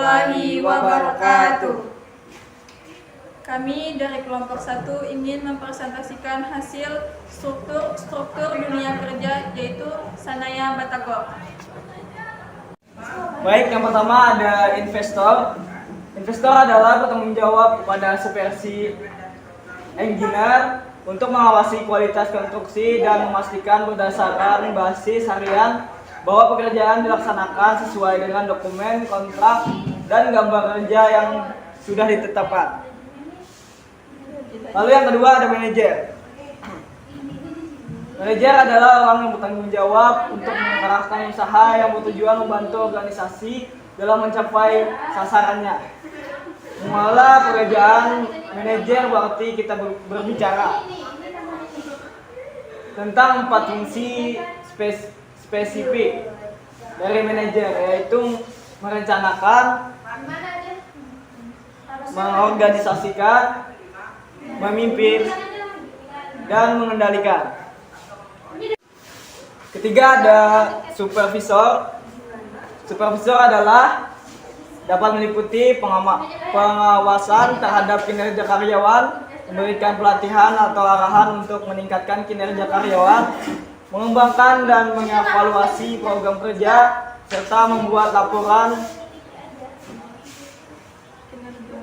warahmatullahi wabarakatuh. Kami dari kelompok 1 ingin mempresentasikan hasil struktur dunia kerja, yaitu Sanaya Batagor. Baik, yang pertama ada investor. Investor adalah bertanggung jawab kepada supervisi engineer untuk mengawasi kualitas konstruksi dan memastikan berdasarkan basis harian bahwa pekerjaan dilaksanakan sesuai dengan dokumen kontrak dan gambar kerja yang sudah ditetapkan. Lalu yang kedua ada manajer. Manajer adalah orang yang bertanggung jawab untuk mengarahkan usaha yang bertujuan membantu organisasi dalam mencapai sasarannya. Mengelola pekerjaan manajer berarti kita berbicara tentang 4 fungsi spesifik dari manajer, yaitu merencanakan, mengorganisasikan, memimpin, dan mengendalikan. Ketiga ada supervisor. Supervisor adalah dapat meliputi pengawasan terhadap kinerja karyawan, memberikan pelatihan atau arahan untuk meningkatkan kinerja karyawan, mengembangkan dan mengevaluasi program kerja, serta membuat laporan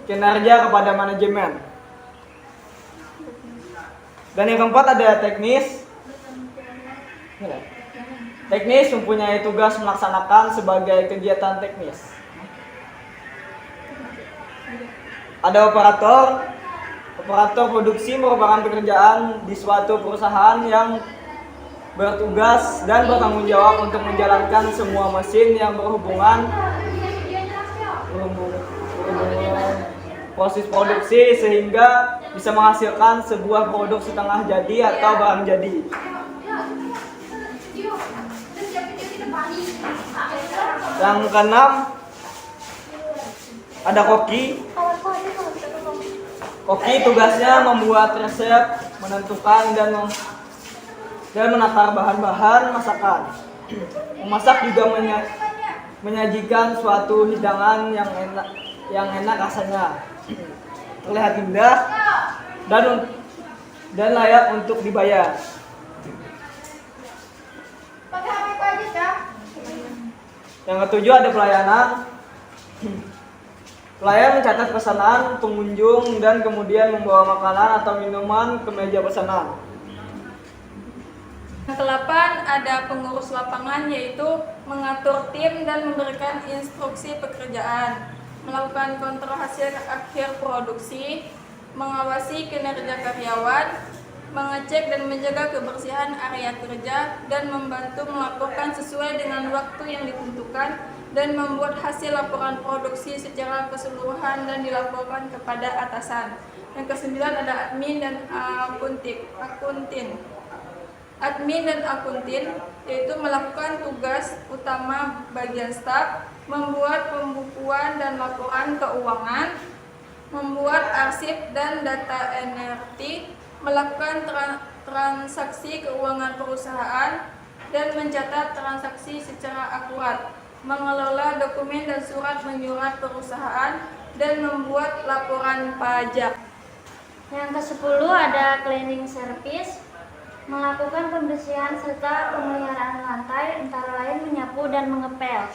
kinerja kepada manajemen. Dan yang keempat ada teknis. Teknis mempunyai tugas melaksanakan sebagai kegiatan teknis. Ada operator. Operator produksi merupakan pekerjaan di suatu perusahaan yang bertugas dan bertanggung jawab untuk menjalankan semua mesin yang berhubungan proses produksi sehingga bisa menghasilkan sebuah produk setengah jadi atau barang jadi. Yang keenam ada koki. Koki tugasnya membuat resep, menentukan dan menata bahan-bahan masakan. Memasak juga menyajikan suatu hidangan yang enak rasanya, terlihat indah dan layak untuk dibayar. Yang ketujuh ada pelayanan. Pelayan mencatat pesanan pengunjung dan kemudian membawa makanan atau minuman ke meja pesanan. Yang ke-8 ada pengurus lapangan, yaitu mengatur tim dan memberikan instruksi pekerjaan, melakukan kontrol hasil akhir produksi, mengawasi kinerja karyawan, mengecek dan menjaga kebersihan area kerja, dan membantu melaporkan sesuai dengan waktu yang ditentukan, dan membuat hasil laporan produksi secara keseluruhan dan dilaporkan kepada atasan. Yang ke-9 ada admin dan akuntin. Admin dan akuntin yaitu melakukan tugas utama bagian staf, membuat pembukuan dan laporan keuangan, membuat arsip dan data NFT, melakukan transaksi keuangan perusahaan, dan mencatat transaksi secara akurat, mengelola dokumen dan surat menyurat perusahaan, dan membuat laporan pajak. Yang ke-10 ada cleaning service, melakukan pembersihan serta pemeliharaan lantai, antara lain menyapu dan mengepel.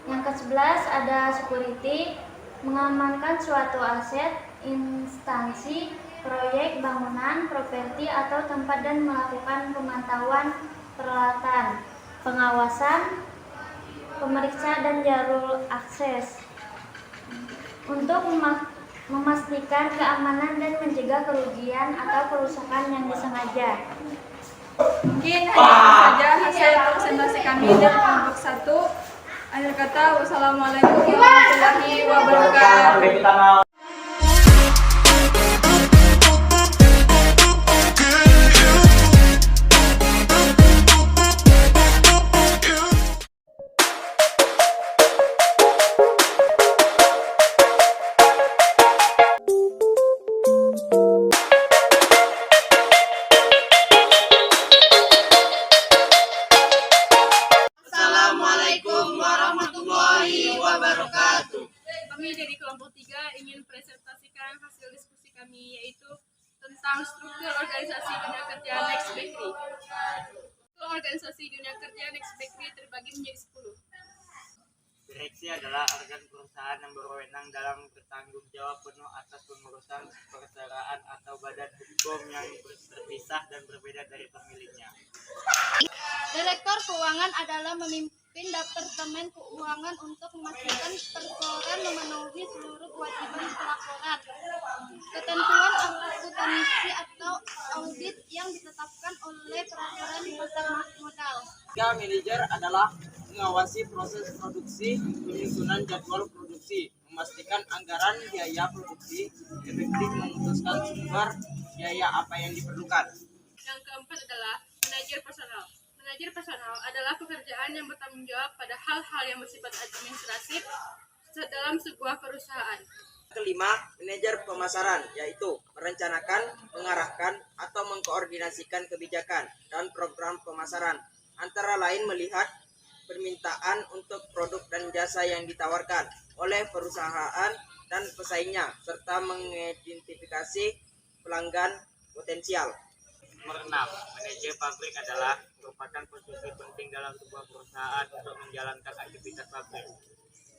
Yang ke-11 ada security, mengamankan suatu aset, instansi, proyek, bangunan, properti atau tempat dan melakukan pemantauan peralatan, pengawasan, pemeriksa dan jalur akses untuk memastikan keamanan dan mencegah kerugian atau kerusakan yang disengaja. Mungkin hanya itu saja hasil presentasi kami dari kelompok 1. Akhir kata, wassalamualaikum warahmatullahi wabarakatuh. Assalamualaikum warahmatullahi wabarakatuh. kami dari kelompok 3 ingin presentasikan hasil diskusi kami, yaitu tentang struktur organisasi dunia kerja Next Bakery. Struktur organisasi dunia kerja Next Bakery terbagi menjadi 10. Direksi adalah organ perusahaan yang berwenang dalam bertanggung jawab penuh atas pengurusan perseraan atau badan hukum yang terpisah dan berbeda dari pemiliknya. Direktur keuangan adalah memimpin Departemen Keuangan untuk memastikan perseroan memenuhi seluruh kewajiban pelaporan, ketentuan akuntansi atau audit yang ditetapkan oleh peraturan pasar modal. Manajer adalah mengawasi proses produksi, penyusunan jadwal produksi, memastikan anggaran biaya produksi, efektif memutuskan sumber biaya apa yang diperlukan. Yang keempat adalah manajer personal. Manajer personal adalah pekerjaan yang bertanggung jawab pada hal-hal yang bersifat administratif dalam sebuah perusahaan. Kelima, manajer pemasaran, yaitu merencanakan, mengarahkan, atau mengkoordinasikan kebijakan dan program pemasaran, antara lain melihat permintaan untuk produk dan jasa yang ditawarkan oleh perusahaan dan pesaingnya, serta mengidentifikasi pelanggan potensial. Nomor 6, manajer pabrik adalah merupakan posisi penting dalam sebuah perusahaan untuk menjalankan aktivitas pabrik.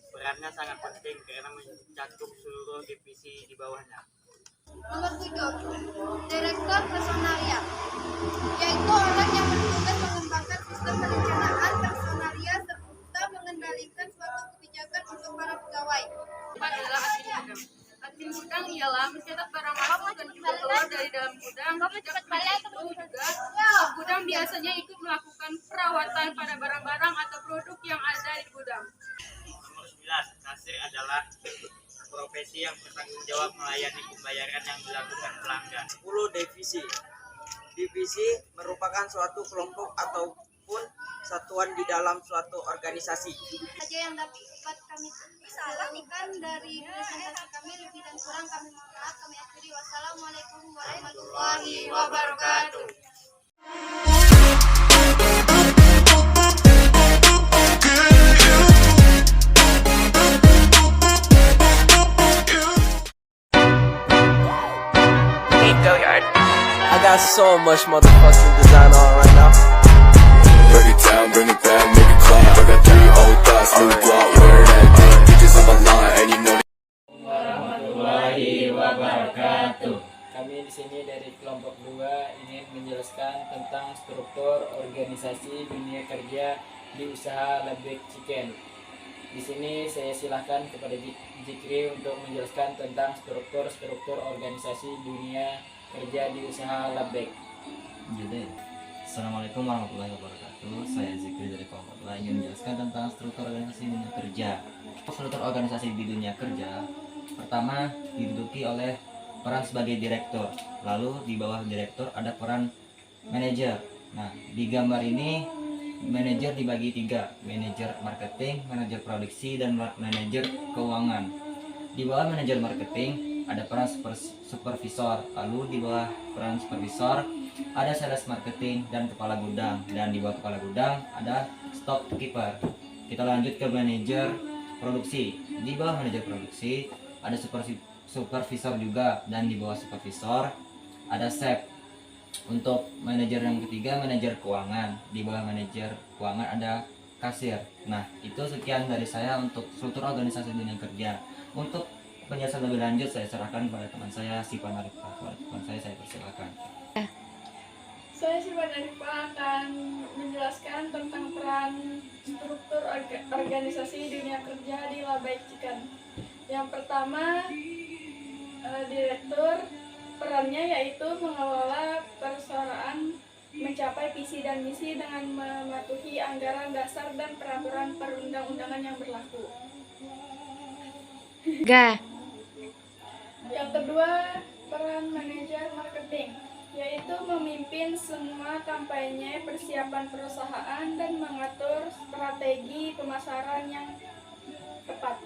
Perannya sangat penting karena mencakup seluruh divisi di bawahnya. Nomor 7, Direktur Personalia, yaitu orang yang bertugas mengembangkan sistem perencanaan personalia serta mengendalikan suatu kebijakan untuk para pegawai. Empat adalah admin gudang. Admin gudang ialah mencatat barang masuk dan juga keluar dari dalam gudang. Tidak hanya itu juga, gudang biasanya ikut melakukan perawatan pada barang-barang atau produk yang ada di gudang. Nomor 11, kasir adalah profesi yang bertanggung jawab melayani pembayaran yang dilakukan pelanggan. 10. Divisi. Divisi merupakan suatu kelompok ataupun satuan di dalam suatu organisasi. Saja yang dapat kami sampaikan dari presentasi kami, lebih dan kurang kami mohon maaf. Kami akhiri. Wassalamualaikum warahmatullahi wabarakatuh. I got so much motherfucking design on right now. Break it down, bring it back, make it clap. I got 3 old thoughts, new block, wear that thing. Bitches on my line, and you know Warahmatullahi wabarakatuh. Kami di sini dari kelompok 2 ingin menjelaskan tentang struktur organisasi dunia kerja di usaha Labek Chicken. Di sini saya silahkan kepada Jikri untuk menjelaskan tentang struktur organisasi dunia kerja di usaha Labek. Jadi, Assalamualaikum warahmatullahi wabarakatuh. Saya Zikri dari kelompok 2 ingin menjelaskan tentang struktur organisasi dunia kerja. Struktur organisasi di dunia kerja pertama diduduki oleh peran sebagai direktur. Lalu di bawah direktur ada peran manajer. Nah, di gambar ini manajer dibagi 3, manajer marketing, manajer produksi, dan manajer keuangan. Di bawah manajer marketing ada peran supervisor, lalu di bawah peran supervisor ada sales marketing dan kepala gudang, dan di bawah kepala gudang ada stockkeeper. Kita lanjut ke manajer produksi. Di bawah manajer produksi ada supervisor juga, dan di bawah supervisor ada chef. Untuk manajer yang ketiga, manajer keuangan. Di bawah manajer keuangan ada kasir. Nah, itu sekian dari saya untuk struktur organisasi dunia kerja. Untuk penjelasan lebih lanjut saya serahkan kepada teman saya Sipan Arifah. Teman saya persilakan. Saya Sipan Arifah akan menjelaskan tentang peran struktur organisasi dunia kerja di Labek Chicken. Yang pertama, direktur. Perannya yaitu mengelola perusahaan mencapai visi dan misi dengan mematuhi anggaran dasar dan peraturan perundang-undangan yang berlaku. Yang kedua, peran manajer marketing, yaitu memimpin semua kampanye persiapan perusahaan dan mengatur strategi pemasaran yang tepat.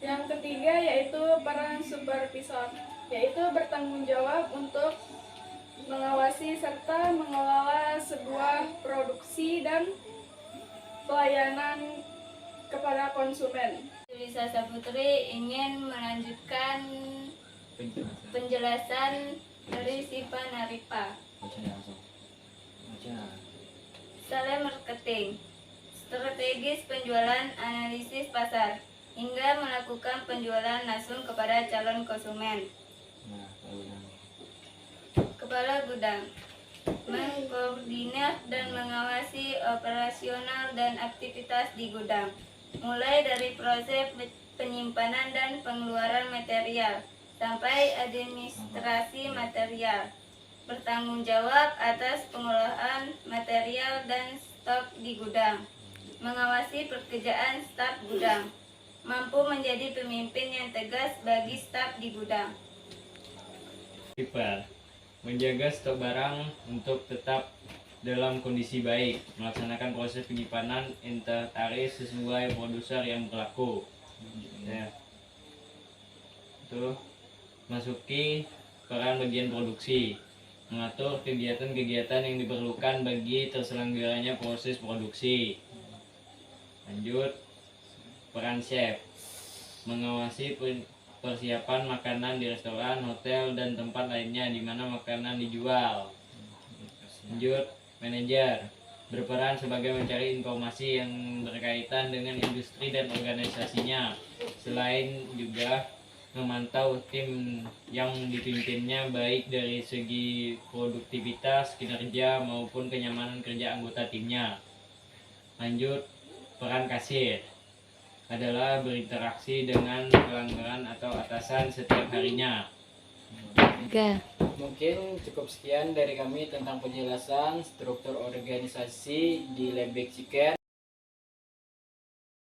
Yang ketiga yaitu peran supervisor, yaitu bertanggung jawab untuk mengawasi serta mengelola sebuah produksi dan pelayanan kepada konsumen. Dwi Sasaputri ingin melanjutkan penjelasan dari Siva Naripa. Style marketing, strategis penjualan, analisis pasar, hingga melakukan penjualan langsung kepada calon konsumen. Kepala gudang, mengkoordinir dan mengawasi operasional dan aktivitas di gudang, mulai dari proses penyimpanan dan pengeluaran material sampai administrasi material. Bertanggung jawab atas pengolahan material dan stok di gudang, mengawasi pekerjaan staf gudang, mampu menjadi pemimpin yang tegas bagi staf di gudang. Keeper, menjaga stok barang untuk tetap dalam kondisi baik, melaksanakan proses penyimpanan inventaris sesuai produser yang berlaku. Ya. Itu masuki peran bagian produksi, mengatur kegiatan-kegiatan yang diperlukan bagi terselenggaranya proses produksi. Lanjut, peran chef, mengawasi persiapan makanan di restoran, hotel, dan tempat lainnya di mana makanan dijual. Lanjut, manajer, berperan sebagai mencari informasi yang berkaitan dengan industri dan organisasinya. Selain juga memantau tim yang dipimpinnya baik dari segi produktivitas, kinerja, maupun kenyamanan kerja anggota timnya. Lanjut, peran kasir adalah berinteraksi dengan pelanggan atau atasan setiap harinya. Mungkin cukup sekian dari kami tentang penjelasan struktur organisasi di Lebek Chicken.